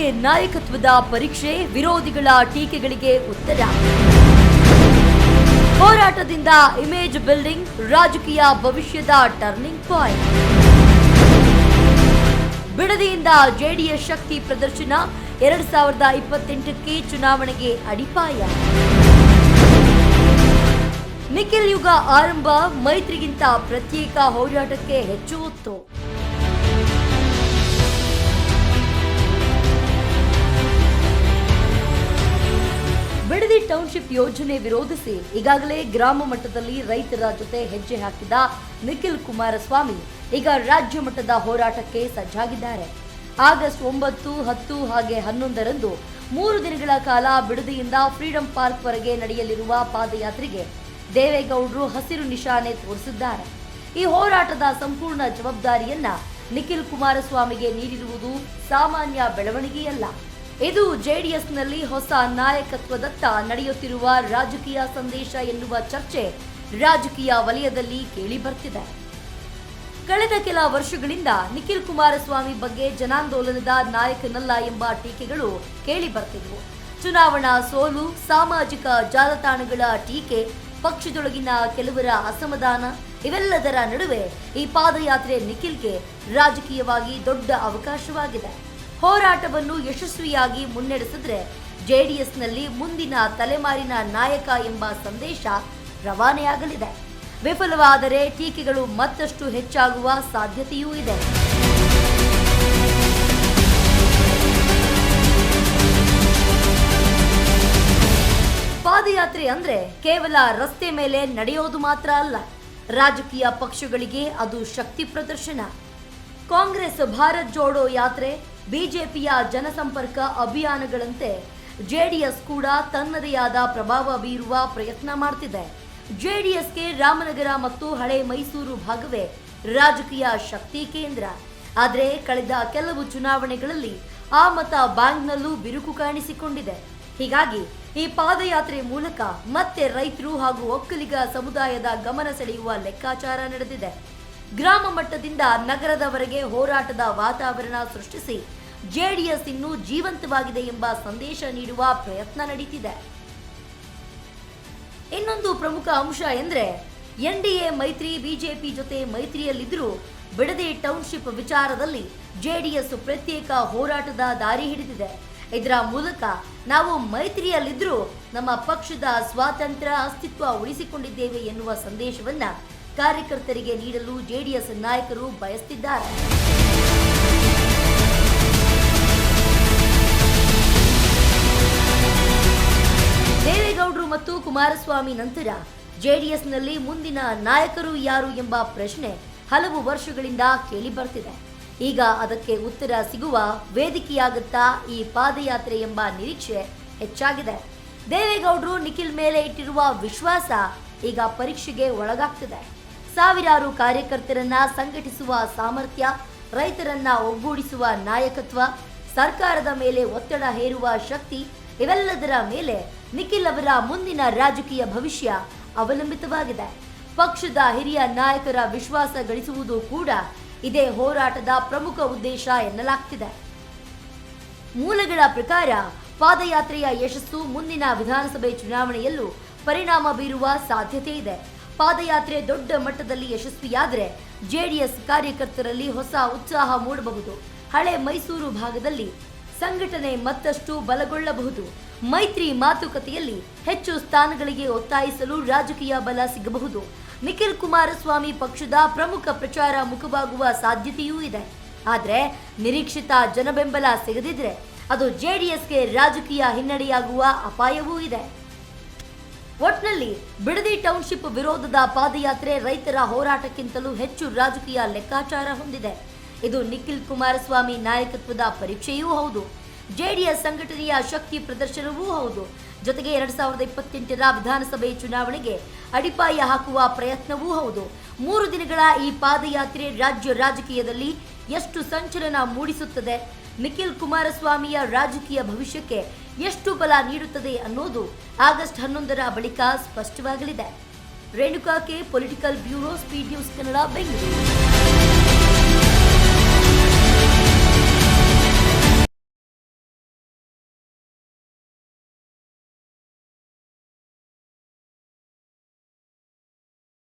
ನಿಖಿಲ್ಗೆ ನಾಯಕತ್ವದ ಪರೀಕ್ಷೆ, ವಿರೋಧಿಗಳ ಟೀಕೆಗಳಿಗೆ ಉತ್ತರ. ಹೋರಾಟದಿಂದ ಇಮೇಜ್ ಬಿಲ್ಡಿಂಗ್, ರಾಜಕೀಯ ಭವಿಷ್ಯದ ಟರ್ನಿಂಗ್ ಪಾಯಿಂಟ್. ಬಿಡದಿಯಿಂದ ಜೆಡಿಎಸ್ ಶಕ್ತಿ ಪ್ರದರ್ಶನ, 2028ಕ್ಕೆ ಚುನಾವಣೆಗೆ ಅಡಿಪಾಯ. ನಿಖಿಲ್ ಯುಗ ಆರಂಭ, ಮೈತ್ರಿಗಿಂತ ಪ್ರತ್ಯೇಕ ಹೋರಾಟಕ್ಕೆ ಹೆಚ್ಚು ಒತ್ತು. ಬಿಡದಿ ಟೌನ್ಶಿಪ್ ಯೋಜನೆ ವಿರೋಧಿಸಿ ಈಗಾಗಲೇ ಗ್ರಾಮ ಮಟ್ಟದಲ್ಲಿ ರೈತರ ಜೊತೆ ಹೆಜ್ಜೆ ಹಾಕಿದ ನಿಖಿಲ್ ಕುಮಾರಸ್ವಾಮಿ ಈಗ ರಾಜ್ಯ ಮಟ್ಟದ ಹೋರಾಟಕ್ಕೆ ಸಜ್ಜಾಗಿದ್ದಾರೆ. ಆಗಸ್ಟ್ 9, 10 ಹಾಗೆ 11ರಂದು 3 ದಿನಗಳ ಕಾಲ ಬಿಡದಿಯಿಂದ ಫ್ರೀಡಂ ಪಾರ್ಕ್ ವರೆಗೆ ನಡೆಯಲಿರುವ ಪಾದಯಾತ್ರೆಗೆ ದೇವೇಗೌಡರು ಹಸಿರು ನಿಶಾನೆ ತೋರಿಸಿದ್ದಾರೆ. ಈ ಹೋರಾಟದ ಸಂಪೂರ್ಣ ಜವಾಬ್ದಾರಿಯನ್ನ ನಿಖಿಲ್ ಕುಮಾರಸ್ವಾಮಿಗೆ ನೀಡಿರುವುದು ಸಾಮಾನ್ಯ ಬೆಳವಣಿಗೆಯಲ್ಲ. ಇದು ಜೆಡಿಎಸ್ನಲ್ಲಿ ಹೊಸ ನಾಯಕತ್ವದತ್ತ ನಡೆಯುತ್ತಿರುವ ರಾಜಕೀಯ ಸಂದೇಶ ಎನ್ನುವ ಚರ್ಚೆ ರಾಜಕೀಯ ವಲಯದಲ್ಲಿ ಕೇಳಿ ಬರ್ತಿದೆ. ಕಳೆದ ಕೆಲ ವರ್ಷಗಳಿಂದ ನಿಖಿಲ್ ಕುಮಾರಸ್ವಾಮಿ ಬಗ್ಗೆ ಜನಾಂದೋಲನದ ನಾಯಕನಲ್ಲ ಎಂಬ ಟೀಕೆಗಳು ಕೇಳಿ ಬರ್ತಿದ್ವು. ಚುನಾವಣಾ ಸೋಲು, ಸಾಮಾಜಿಕ ಜಾಲತಾಣಗಳ ಟೀಕೆ, ಪಕ್ಷದೊಳಗಿನ ಕೆಲವರ ಅಸಮಾಧಾನ ಇವೆಲ್ಲದರ ನಡುವೆ ಈ ಪಾದಯಾತ್ರೆ ನಿಖಿಲ್ಗೆ ರಾಜಕೀಯವಾಗಿ ದೊಡ್ಡ ಅವಕಾಶವಾಗಿದೆ. ಹೋರಾಟವನ್ನು ಯಶಸ್ವಿಯಾಗಿ ಮುನ್ನಡೆಸಿದ್ರೆ ಜೆಡಿಎಸ್ನಲ್ಲಿ ಮುಂದಿನ ತಲೆಮಾರಿನ ನಾಯಕ ಎಂಬ ಸಂದೇಶ ರವಾನೆಯಾಗಲಿದೆ. ವಿಫಲವಾದರೆ ಟೀಕೆಗಳು ಮತ್ತಷ್ಟು ಹೆಚ್ಚಾಗುವ ಸಾಧ್ಯತೆಯೂ ಇದೆ. ಪಾದಯಾತ್ರೆ ಅಂದ್ರೆ ಕೇವಲ ರಸ್ತೆ ಮೇಲೆ ನಡೆಯೋದು ಮಾತ್ರ ಅಲ್ಲ, ರಾಜಕೀಯ ಪಕ್ಷಗಳಿಗೆ ಅದು ಶಕ್ತಿ ಪ್ರದರ್ಶನ. ಕಾಂಗ್ರೆಸ್ ಭಾರತ್ ಜೋಡೋ ಯಾತ್ರೆ, ಬಿಜೆಪಿಯ ಜನಸಂಪರ್ಕ ಅಭಿಯಾನಗಳಂತೆ ಜೆಡಿಎಸ್ ಕೂಡ ತನ್ನದೇ ಆದ ಪ್ರಭಾವ ಬೀರುವ ಪ್ರಯತ್ನ ಮಾಡ್ತಿದೆ. ಜೆಡಿಎಸ್ಗೆ ರಾಮನಗರ ಮತ್ತು ಹಳೆ ಮೈಸೂರು ಭಾಗವೇ ರಾಜಕೀಯ ಶಕ್ತಿ ಕೇಂದ್ರ. ಆದರೆ ಕಳೆದ ಕೆಲವು ಚುನಾವಣೆಗಳಲ್ಲಿ ಆ ಮತ ಬ್ಯಾಂಕ್ನಲ್ಲೂ ಬಿರುಕು ಕಾಣಿಸಿಕೊಂಡಿದೆ. ಹೀಗಾಗಿ ಈ ಪಾದಯಾತ್ರೆ ಮೂಲಕ ಮತ್ತೆ ರೈತರು ಹಾಗೂ ಒಕ್ಕಲಿಗ ಸಮುದಾಯದ ಗಮನ ಸೆಳೆಯುವ ಲೆಕ್ಕಾಚಾರ ನಡೆದಿದೆ. ಗ್ರಾಮ ಮಟ್ಟದಿಂದ ನಗರದವರೆಗೆ ಹೋರಾಟದ ವಾತಾವರಣ ಸೃಷ್ಟಿಸಿ ಜೆಡಿಎಸ್ ಇನ್ನೂ ಜೀವಂತವಾಗಿದೆ ಎಂಬ ಸಂದೇಶ ನೀಡುವ ಪ್ರಯತ್ನ ನಡೀತಿದೆ. ಇನ್ನೊಂದು ಪ್ರಮುಖ ಅಂಶ ಎಂದ್ರೆ ಎನ್ಡಿಎ ಮೈತ್ರಿ ಬಿಜೆಪಿ ಜೊತೆ ಮೈತ್ರಿಯಲ್ಲಿದ್ದರೂ ಬಿಡದಿ ಟೌನ್ಶಿಪ್ ವಿಚಾರದಲ್ಲಿ ಜೆಡಿಎಸ್ ಪ್ರತ್ಯೇಕ ಹೋರಾಟದ ದಾರಿ ಹಿಡಿದಿದೆ. ಇದರ ಮೂಲಕ ನಾವು ಮೈತ್ರಿಯಲ್ಲಿದ್ದರೂ ನಮ್ಮ ಪಕ್ಷದ ಸ್ವಾತಂತ್ರ್ಯ ಅಸ್ತಿತ್ವ ಉಳಿಸಿಕೊಂಡಿದ್ದೇವೆ ಎನ್ನುವ ಸಂದೇಶವನ್ನ ಕಾರ್ಯಕರ್ತರಿಗೆ ನೀಡಲು ಜೆಡಿಎಸ್ ನಾಯಕರು ಬಯಸುತ್ತಿದ್ದಾರೆ. ದೇವೇಗೌಡರು ಮತ್ತು ಕುಮಾರಸ್ವಾಮಿ ನಂತರ ಜೆಡಿಎಸ್ನಲ್ಲಿ ಮುಂದಿನ ನಾಯಕರು ಯಾರು ಎಂಬ ಪ್ರಶ್ನೆ ಹಲವು ವರ್ಷಗಳಿಂದ ಕೇಳಿ ಬರ್ತಿದೆ. ಈಗ ಅದಕ್ಕೆ ಉತ್ತರ ಸಿಗುವ ವೇದಿಕೆಯಾಗುತ್ತಾ ಈ ಪಾದಯಾತ್ರೆ ಎಂಬ ನಿರೀಕ್ಷೆ ಹೆಚ್ಚಾಗಿದೆ. ದೇವೇಗೌಡರು ನಿಖಿಲ್ ಮೇಲೆ ಇಟ್ಟಿರುವ ವಿಶ್ವಾಸ ಈಗ ಪರೀಕ್ಷೆಗೆ ಒಳಗಾಗ್ತಿದೆ. ಸಾವಿರಾರು ಕಾರ್ಯಕರ್ತರನ್ನ ಸಂಘಟಿಸುವ ಸಾಮರ್ಥ್ಯ, ರೈತರನ್ನ ಒಗ್ಗೂಡಿಸುವ ನಾಯಕತ್ವ, ಸರ್ಕಾರದ ಮೇಲೆ ಒತ್ತಡ ಹೇರುವ ಶಕ್ತಿ ಇವೆಲ್ಲದರ ಮೇಲೆ ನಿಖಿಲ್ ಅವರ ಮುಂದಿನ ರಾಜಕೀಯ ಭವಿಷ್ಯ ಅವಲಂಬಿತವಾಗಿದೆ. ಪಕ್ಷದ ಹಿರಿಯ ನಾಯಕರ ವಿಶ್ವಾಸ ಗಳಿಸುವುದು ಕೂಡ ಇದೇ ಹೋರಾಟದ ಪ್ರಮುಖ ಉದ್ದೇಶ ಎನ್ನಲಾಗ್ತಿದೆ. ಮೂಲಗಳ ಪ್ರಕಾರ ಪಾದಯಾತ್ರೆಯ ಯಶಸ್ಸು ಮುಂದಿನ ವಿಧಾನಸಭೆ ಚುನಾವಣೆಯಲ್ಲೂ ಪರಿಣಾಮ ಬೀರುವ ಸಾಧ್ಯತೆ ಇದೆ. ಪಾದಯಾತ್ರೆ ದೊಡ್ಡ ಮಟ್ಟದಲ್ಲಿ ಯಶಸ್ವಿಯಾದರೆ ಜೆಡಿಎಸ್ ಕಾರ್ಯಕರ್ತರಲ್ಲಿ ಹೊಸ ಉತ್ಸಾಹ ಮೂಡಬಹುದು. ಹಳೆ ಮೈಸೂರು ಭಾಗದಲ್ಲಿ ಸಂಘಟನೆ ಮತ್ತಷ್ಟು ಬಲಗೊಳ್ಳಬಹುದು. ಮೈತ್ರಿ ಮಾತುಕತೆಯಲ್ಲಿ ಹೆಚ್ಚು ಸ್ಥಾನಗಳಿಗೆ ಒತ್ತಾಯಿಸಲು ರಾಜಕೀಯ ಬಲ ಸಿಗಬಹುದು. ನಿಖಿಲ್ ಕುಮಾರಸ್ವಾಮಿ ಪಕ್ಷದ ಪ್ರಮುಖ ಪ್ರಚಾರ ಮುಖವಾಗುವ ಸಾಧ್ಯತೆಯೂ ಇದೆ. ಆದರೆ ನಿರೀಕ್ಷಿತ ಜನಬೆಂಬಲ ಸಿಗದಿದ್ರೆ ಅದು ಜೆಡಿಎಸ್ಗೆ ರಾಜಕೀಯ ಹಿನ್ನಡೆಯಾಗುವ ಅಪಾಯವೂ ಇದೆ. ಒಟ್ನಲ್ಲಿ ಬಿಡದಿ ಟೌನ್ಶಿಪ್ ವಿರೋಧದ ಪಾದಯಾತ್ರೆ ರೈತರ ಹೋರಾಟಕ್ಕಿಂತಲೂ ಹೆಚ್ಚು ರಾಜಕೀಯ ಲೆಕ್ಕಾಚಾರ ಹೊಂದಿದೆ. ಇದು ನಿಖಿಲ್ ಕುಮಾರಸ್ವಾಮಿ ನಾಯಕತ್ವದ ಪರೀಕ್ಷೆಯೂ ಹೌದು, ಜೆಡಿಎಸ್ ಸಂಘಟನೆಯ ಶಕ್ತಿ ಪ್ರದರ್ಶನವೂ ಹೌದು. ಜೊತೆಗೆ 2028ರ ವಿಧಾನಸಭೆ ಚುನಾವಣೆಗೆ ಅಡಿಪಾಯ ಹಾಕುವ ಪ್ರಯತ್ನವೂ ಹೌದು. 3 ದಿನಗಳ ಈ ಪಾದಯಾತ್ರೆ ರಾಜ್ಯ ರಾಜಕೀಯದಲ್ಲಿ ಎಷ್ಟು ಸಂಚಲನ ಮೂಡಿಸುತ್ತದೆ, ನಿಖಿಲ್ ಕುಮಾರಸ್ವಾಮಿಯ ರಾಜಕೀಯ ಭವಿಷ್ಯಕ್ಕೆ ಎಷ್ಟು ಬಲ ನೀಡುತ್ತದೆ ಅನ್ನೋದು ಆಗಸ್ಟ್ 11ರ ಬಳಿಕ ಸ್ಪಷ್ಟವಾಗಲಿದೆ. Renuka K, political bureau, speed news Kannada, Bengaluru.